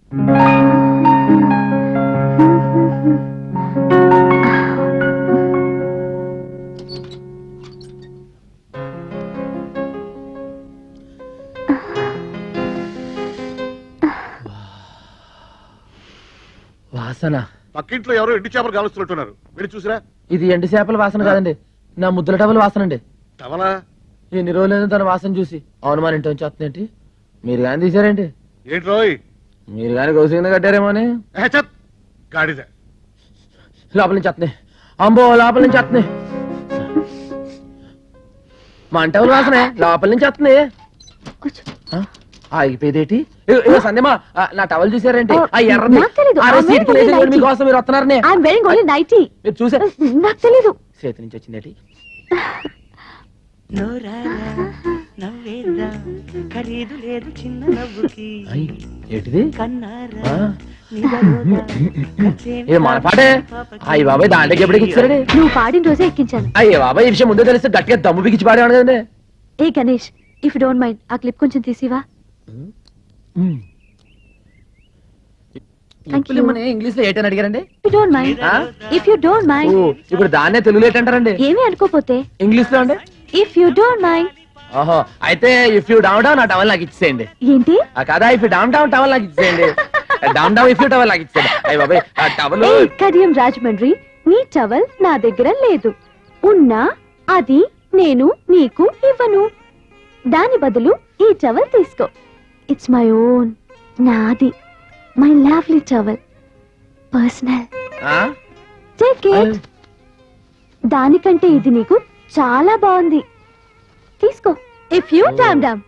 వాసన పక్కింట్లో ఎవరో ఎండు చేపలు కాలుస్తున్నట్టున్నారు. వెళ్ళి చూసిరా. ఇది ఎండు చేపల వాసన కాదండి, నా ముద్దుల టవల్ వాసన అండి. టవలా? ఎన్ని రోజులైనా తన వాసన చూసి. అవును, మన ఇంటి నుంచి వస్తుందేంటి? మీరు కానీ తీసారేంటి? ఏంటి రోయ్? మీరు కానీ గౌసింగ్ కట్టారేమో అని. గాడిద లోపల నుంచి వస్తున్నాయి. అంబో, లోపల నుంచి వస్తున్నాయి. మా అంటవుల వాసనే లోపల నుంచి వస్తున్నాయి. ఆగిపోయేదేటి? సందేమా, నా టవల్ చూసారేంటి? మీకోసం మీరు వస్తున్నారని మీరు చూసారు. నాకు తెలీదు. చేతి నుంచి వచ్చిందేటి? ఏంటిది? ఇది మన పాటే. అయ్యి బాబాయ్, దాంట్లోకి ఎప్పటికి ఇచ్చారండి? నువ్వు పాడిన రోజే ఎక్కించాను. అయ్యే బాబాయ్, ఈ విషయం ముందే తెలిస్తే గట్టిగా దమ్ము బిగించి పాడేవాడు కదండి. ఏ Ganesh, if you don't mind ఆ క్లిప్ కొంచెం తీసివా? ఇంగ్లీష్ లో ఏటని అడిగారండి? If you don't mind. ఇప్పుడు దాన్నే తెలుగులో ఏంటంటారండి? ఏమీ అనుకోపోతే ఇంగ్లీష్ లో అండి. If you don't mind. ఓహో, అయితే ఇఫ్ యూ డౌన్ డౌన్ నా టవల్ నాకు ఇచ్చేయండి. ఏంటి? కదా, if you down down towel నాకు ఇచ్చేయండి. Down down if you towel నాకు ఇచ్చేయండి. అయ్య బాబాయ్, ఆ టవల్. కడియం రాజమండ్రి, నీ టవల్ నా దగ్గర లేదు. ఉన్నా అది నేను నీకు ఇవ్వను. దాని బదులు ఈ టవల్ తీసుకో. ఇట్స్ మై ఓన్, నాది. My lovely towel, personal. Take it. దానికంటే ఇది నీకు చాలా బాగుంది. తీసుకో. ఇఫ్ యూ డామ్ డామ్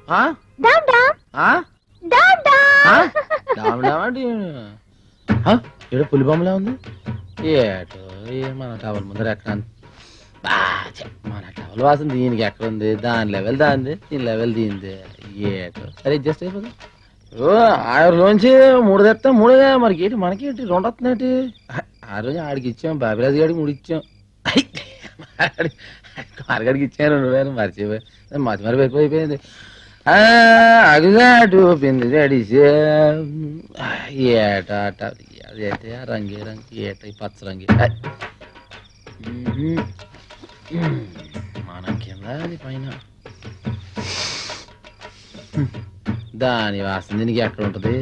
డామ్ డామ్ డామ్ డామ్. ఏదో పులి బొమ్మలా ఉంది. ఏటో మన టవల్ ముందర ఎక్కడ? మన టవల్ వాసన దీనికి ఎక్కడ ఉంది? దాని లెవెల్ దాంది, దీని లెవెల్ దీంది. ఏటో సరే, అడ్జస్ట్ అయిపోతుంది. ఆరులోంచి 3 తెస్తా, 3 మనకేంటి? మనకేంటి 2 వస్తుందేంటి? ఆ రోజు ఆడికి ఇచ్చాం, బాబిరాజు గారికి 3 ఇచ్చాం. మార్గడికి ఇచ్చాను 2,000. మర్చిపోయి మతి ఎక్కువైపోయింది. అగుదాటు పిండి అడిసే ఏట అదేంటి? రంగి రంగి ఏట, పచ్చ రంగి మన కింద, అది పైన. దాని వాసన దీనికి ఎక్కడ ఉంటది?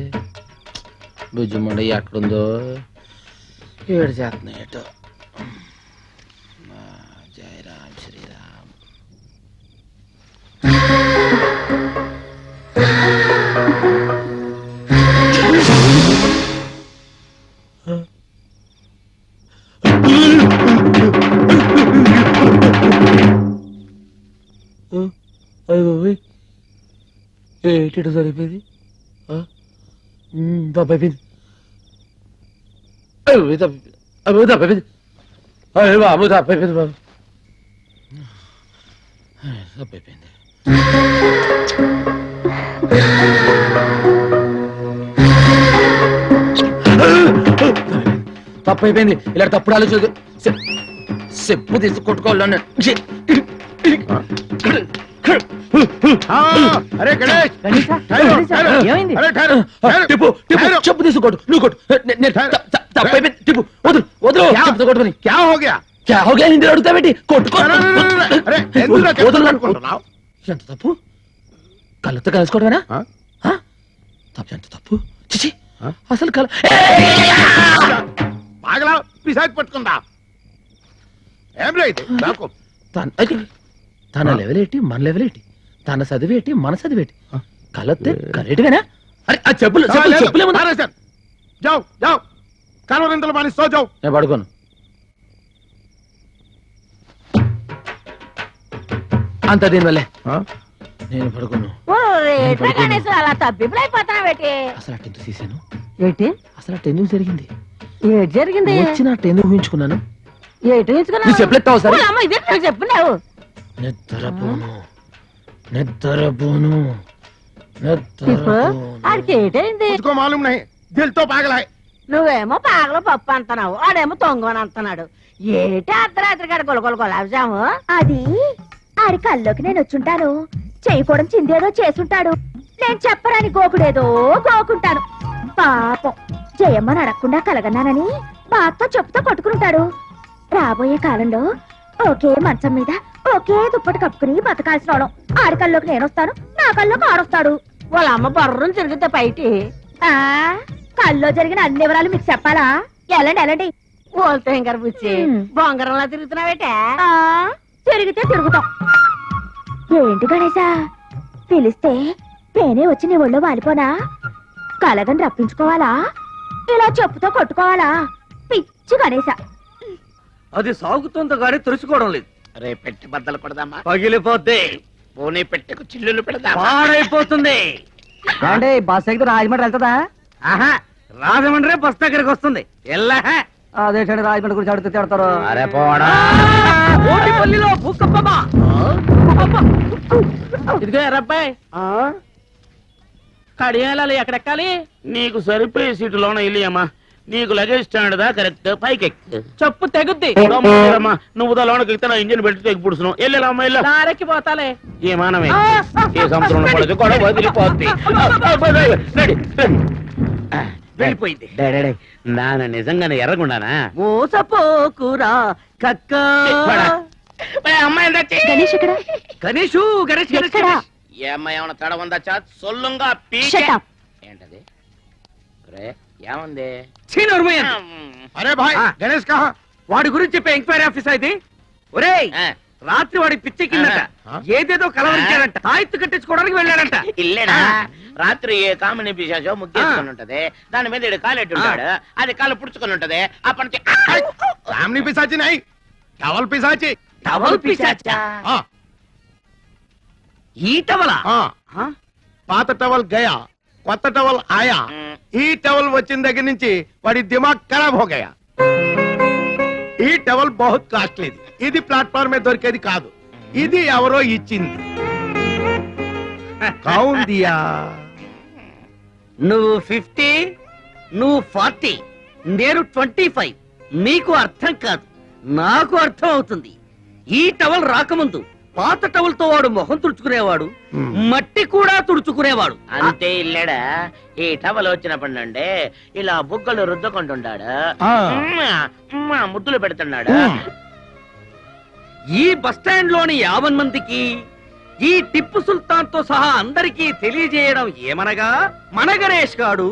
భుజముండ ఎక్కడుందో ఏడు చేస్తున్నాయి. ఏటో జై రామ్ శ్రీరామ్. ఏంటి సరిపోయింది? తప్పైపోయింది. తప్పైపోయింది. బాబు తప్పైపోయింది. బాబు తప్పైపోయింది. తప్పైపోయింది. ఇలా తప్పుడు ఆలోచన చెప్పు తీసి కొట్టుకోవాలని. చెప్పు తీసుకోడు, నువ్వు కొట్టు. తప్పైపోయింది. టిప్పు వదులు, వదులు. కొట్టుకుని క్యా హో గయా? హిందీ అడుగుతా పెట్టి కొట్టుకో. ఎంత తప్పు? కళ్ళతో కలుసుకోవడమేనా? తప్పు, ఎంత తప్పు. చిచి, అసలు కళ పట్టుకుందా? ఏం లేదు. తన లెవెల్ ఏంటి, మన లెవెల్ ఏంటి? తన చదివేటి, మన చదివేటి? కలతే కరెక్ట్గానా? అరే ఆ చెప్పులు నేను పడుకోను. అంత దీనివల్లే నేను పడుకోను. అలా తప్పిపోయిపోతావేటి? అసలు ఆ టెన్త్ తీసాను. ఏంటి? అసలు ఆ టెన్త్ జరిగింది. ఏటి జరిగింది? వచ్చి నా టెన్త్ ఊహించుకున్నాను. ఏటి ఊహించుకున్నావు? చెప్పలేస్తావు సార్? చెప్పున్నావు. నిద్రపోను, నిద్రపోను, ఆడికి ఏటైంది? దిల్తో పాగలాయ్. నువ్వేమో పాగలు పప్పు అంటున్నావు, ఆడేమో తొంగని అంటున్నాడు. ఏటి అర్ధరాత్రి గడ గులగొలగొలాజాము? అది ఆడి కల్లోకి నేను వచ్చుంటాను. చేయకూడదు చిందేదో చేసుంటాడు. నేను చెప్పరాని గోకుడేదో గోకుంటాను. పాపం జయమ్మని అడగకుండా కలగన్నానని బాగా చెప్పుతో కొట్టుకుంటాడు. రాబోయే కాలంలో ఒకే మంచం మీద ఒకే దుప్పటి కప్పుకుని బతకాల్సిన వాళ్ళం. ఆడి కల్లోకి నేనొస్తాను, నా కల్లోకి ఆడొస్తాడు. వాళ్ళ అమ్మ బర్రం తిరిగితే బయటి ఆ కల్లో జరిగిన అన్ని వివరాలు మీకు చెప్పాలా? ఎలాండి ఎలాండి ఓల్తో ఇంకా బుచ్చి బొంగరంలా తిరుగుతున్నావేటే ఆ తిరిగితే తిరుగుతాం. ఏంటి గణేశా పిలిస్తే నేనే వచ్చి నీ ఒళ్ళో వాలిపోనా? కలగని రప్పించుకోవాలా? ఇలా చెప్పుతో కొట్టుకోవాలా? పిచ్చి గణేశ. అది సాగుతుందో గానీ తెలుసుకోవడం లేదు. రే పెట్టి బద్దలు కొడదామా? పగిలిపోద్ది, పోనీ పెట్టెకు చిల్లులు పెడదామా? పాడైపోతుంది. అంటే బస్ ఎక్కితే రాజమండ్రి వెళ్తుందా? ఆహా, రాజమండ్రి బస్ దగ్గరికి వస్తుంది. ఎల్లా అదేంటండి రాజమండ్రి గురించి అడిగితే తిడతారు. అరే పోడా ఓటిపల్లిలో భూకంపమా? ఇదిగో ఎర్రబ్బాయి కడియాలి ఎక్కడెక్కాలి? నీకు సరిపోయే సీటులోన ఇల్లియమ్మా. నీకు లగేజ్ స్టాండ్ దా కరెక్ట్ పైకి ఎక్కు. చెప్పు తెగుద్ది. నువ్వు లోనకి ఎక్కితే నా ఇంజిన్ పెట్టి తెగి పుడుస్తున్నావు. వెళ్ళమ్మా వెళ్ళా. దారెక్కి పోతాలే. ఏ మానమే ఏ సముద్రంలో పడదు కూడా వదిలిపోద్ది. రెడీ వెళ్ళిపోయింది. నాన్న నిజంగానే ఎర్రగుండానా? మోసపోకురా కక్క. అమ్మాయి గణేష్ ఎక్కడ? గణేషు గణేష్ గణేష్ ఎక్కడా? ఏ అమ్మాయి ఏమన్నా తడ ఉందా? చా సొల్లుంగా Shut up. ఏంటది? రే ఏముంది? అరే భాయ్ గణేష్ కహా? వాడి గురించి చెప్పే ఎంక్వైరీ ఆఫీస్ ఇది. ఒరేయ్, ఆ. రాత్రి వాడి పిచ్చెక్కిందట. ఆ. ఏదేదో కలవరించాడంట. తాయెత్తు కట్టించుకోవడానికి వెళ్ళాడంట. ఇల్లేనా? రాత్రి ఏ కామిని పిశాచో ముగ్గేసుకొని ఉంటది. దాని మీద ఈడు కాలు ఎట్టుంటాడు. అది కాలు పుడుచుకొని ఉంటది. అప్పటి నుంచి సామ్ని పిశాచి నై టవల్ పిశాచి. టవల్ పిశాచా? ఆ, ఈ టవలా? ఆ. ఆ? పాత టవల్ గయా, కొత్త టవల్ ఆయా. ఈ టవల్ వచ్చిన దగ్గర నుంచి వాడి దిమాగ్ ఖరాబ్ హో గయా. ఈ టవల్ బహుత్ కాస్ట్లీది. ఇది ప్లాట్ఫామ్ మీద దొరికేది కాదు. ఇది ఎవరో ఇచ్చింది. కౌన్ దియా? నువ్వు 50, నువ్వు 40, నేను 25. నీకు అర్థం కాదు, నాకు అర్థం అవుతుంది. ఈ టవల్ రాకముందు పాత టవల్ తో వాడు మొహం తుడుచుకునేవాడు, మట్టి కూడా తుడుచుకునేవాడు. అంతే ఇల్లేడా? ఈ టవల్ వచ్చినప్పటి నుండి ఇలా బుగ్గలు రుద్దుకుంటుంటాడు. ఆ. ముద్దులు పెడుతున్నాడు. ఈ బస్ స్టాండ్ లోని 50 మందికి ఈ టిప్పు సుల్తాన్ తో సహా అందరికీ తెలియజేయడం ఏమనగా, మన గణేష్ గాడు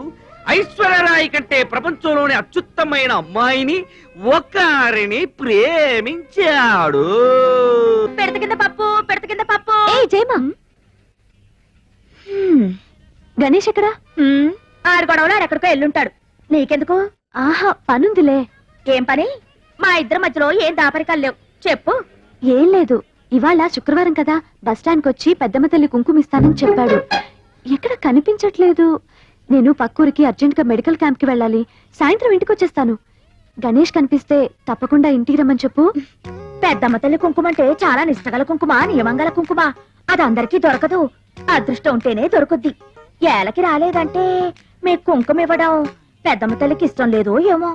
ఐశ్వర్యరాయ్ కంటే ప్రపంచంలోని అత్యుత్తమైన అమ్మాయిని ఒకరిని ప్రేమించాడు. పెడత కింద పప్పు, పెడత కింద పప్పు. ఏ జయమా గణేష్ ఎక్కడ? ఆరు గొడవలో ఎక్కడికో ఎల్లుంటాడు. నీకెందుకు? ఆహా పనుందిలే. ఏం పని? మా ఇద్దరి మధ్యలో ఏం దాపరికాలు లేవు. చెప్పు. ఏం లేదు, ఇవాళ శుక్రవారం కదా, బస్ స్టాండ్ వచ్చి పెద్దమ్మ తల్లి కుంకుమిస్తానని చెప్పాడు. ఎక్కడ కనిపించట్లేదు. నేను పక్కూరికి అర్జెంట్ గా మెడికల్ క్యాంప్ కి వెళ్ళాలి. సాయంత్రం ఇంటికి వచ్చేస్తాను. గణేష్ కనిపిస్తే తప్పకుండా ఇంటికి రమ్మని చెప్పు. పెద్దమ్మ తల్లి కుంకుమ అంటే చాలా నిష్టగల కుంకుమ, నియమంగల కుంకుమ. అది అందరికీ దొరకదు. అదృష్టం ఉంటేనే దొరుకుద్ది. ఏలకి రాలేదంటే మీకు కుంకుమ ఇవ్వడం పెద్దమ్మ తల్లికి ఇష్టం లేదో ఏమో.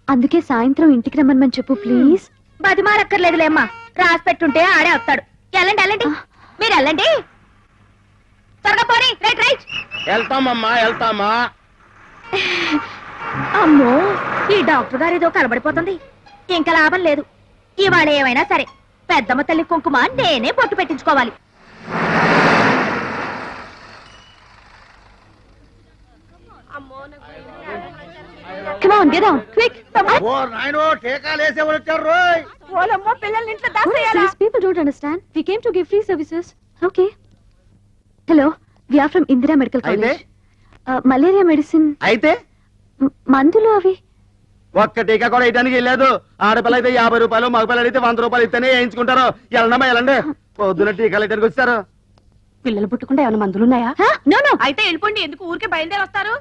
అందుకే సాయంత్రం ఇంటికి రమ్మని చెప్పు ప్లీజ్. బతిమాలక్కర్లేదులేమ్మా, రాసి పెట్టుంటే ఆడే వస్తాడు. వెళ్ళండి వెళ్ళండి, మీరు వెళ్ళండి. త్వరగా పోనీ. Right right. వెళ్తామమ్మా వెళ్తామా. అమ్మో, ఈ డాక్టర్ గారు ఏదో కలబడిపోతుంది. ఇంకా లాభం లేదు. ఇవాళ ఏమైనా సరే పెద్దమ్మ తల్లి కుంకుమ నేనే పొట్టు పెట్టించుకోవాలి. Come on, get down, quick. ఓ నాయనో టీకాలు వేసేవాళ్ళు వచ్చారు రోయ్. ఓలమ్మో, పిల్లల్ని ఇంట్లో దాచేయాలా? These people don't understand. We came to give free services. Okay. Hello, we are from Indira Medical College. Malaria medicine. అయితే మందులు అవి. ఒక్క టీకా కూడా వేయడానికి వెళ్ళలేదు. ఆడపిల్ల అయితే 50 రూపాయలు, మగపిల్లలు అయితే 100 రూపాయలు ఇస్తేనే వేయించుకుంటారు. వెళ్ళండమ్మా వెళ్ళండి. పొద్దున టీకాలు వేయడానికి వచ్చారు. పిల్లలు పుట్టకుండా ఏమైనా మందులున్నాయా? No, no. అయితే వెళ్ళిపోండి, ఎందుకు ఊరికే బయలుదేరి వస్తారు?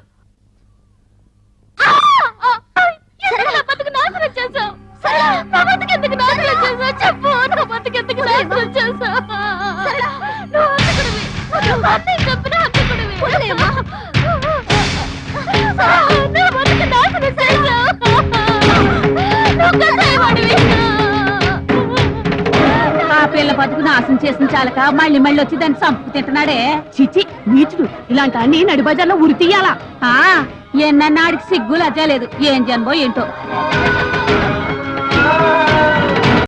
ఆ పిల్ల బతుకు నాశనం చేసిన చాలక మళ్ళీ మళ్ళీ వచ్చి దాన్ని చంపు తింటున్నాడే. చిచి నీచుడు, ఇలాంటి అన్ని నడి బజార్లో ఉరి తీయాలా? ఎన్నన్నాడికి సిగ్గు లజ్జా లేదు. ఏం జన్మో ఏంటో.